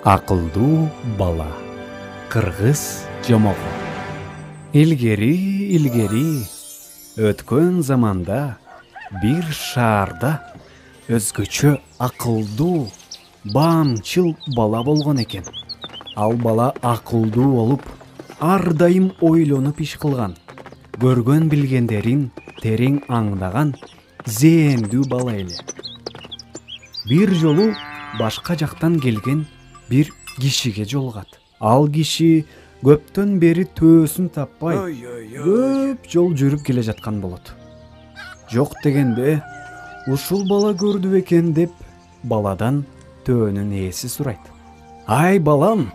Акылдуу бала. Кыргыз жомогу. Илгери өткөн заманда бир шаарда өзгөчө акылдуу, баамчыл бала болгон экен. Ал бала акылдуу болуп, ар дайым ойлонуп иш кылган, көргөн билгендерин терең аңдаган зээндүү бала эле. Бир жолу башка жактан келген бир кишиге жолугат. Ал киши көптөн бери төөсүн таппай, көп жол жүрүп келе жаткан болот. Жок дегенде, ушул бала көрдү экен деп, баладан төөнүн ээси сурайт. Ай балам,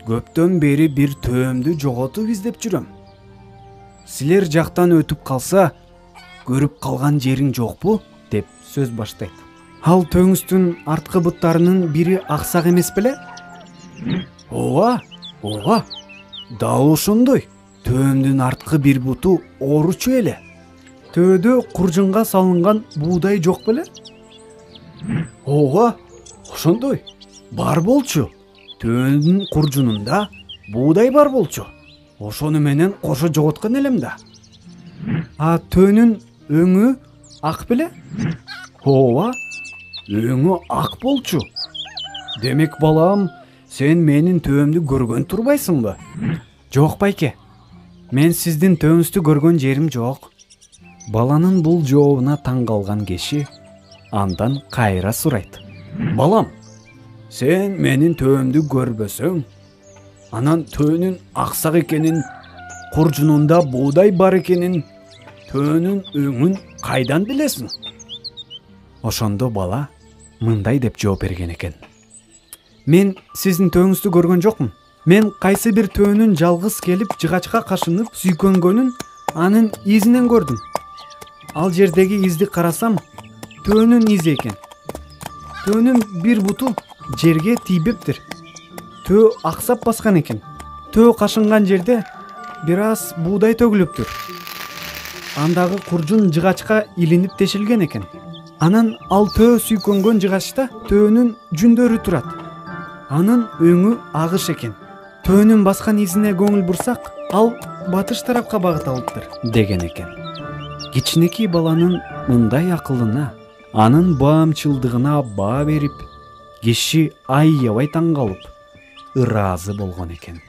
көптөн бери бир төөмдү жоготуп издеп жүрөм. Силер жактан өтүп калса, көрүп калган жериң жокпу? Деп сөз баштайт. Ал төөңүздүн арткы буттарынын бири аксак эмес беле? Ооба, дал ошондой. Төөмдүн арткы бир буту ооручу эле. Төөдө куржунга салынган буудай жок беле? Ооба, ошондой. Бар болчу. Төөмдүн куржунунда буудай бар болчу. Ошону менен кошо жоготкон элем да. А төөнүн өңү ак беле? Ооба, өңү ак болчу. Демек балам, сен менин төөмдү көргөн турбайсыңбы? Жок байке, мен сиздин төөңүздү көргөн жерим жок. Баланын бул жообуна таң калган киши андан кайра сурайт. Балам, сен менин төөмдү көрбөсөң, анан төөнүн аксак экенин, куржунунда буудай бар экенин, төөнүн өңүн кайдан билесиң? Ошондо бала мындай деп жооп берген экен. Мен сиздин төөңүздү көргөн жокмун. Мен кайсы бир төөнүн жалгыз келип жыгачка кашынып сүйкөнгөнүн анын изинен көрдүм. Ал жердеги изди карасам, төөнүн изи экен. Төөнүн бир буту жерге тийбептир. Төө аксап баскан экен. Төө кашынган жерде бир аз буудай төгүлүптүр. Андагы куржун жыгачка илинип тешилген экен. Анан ал төө сүйкөнгөн жыгачта төөнүн жүндөрү турат. Анын өңү агыш экен. Төөнүн баскан изине көңүл бурсак, ал батыш тарапка багыт алыптыр, деген экен. Кичинекей баланын мындай акылына, анын баамчылдыгына баа берип, киши аябай таң калып, ыраазы болгон экен.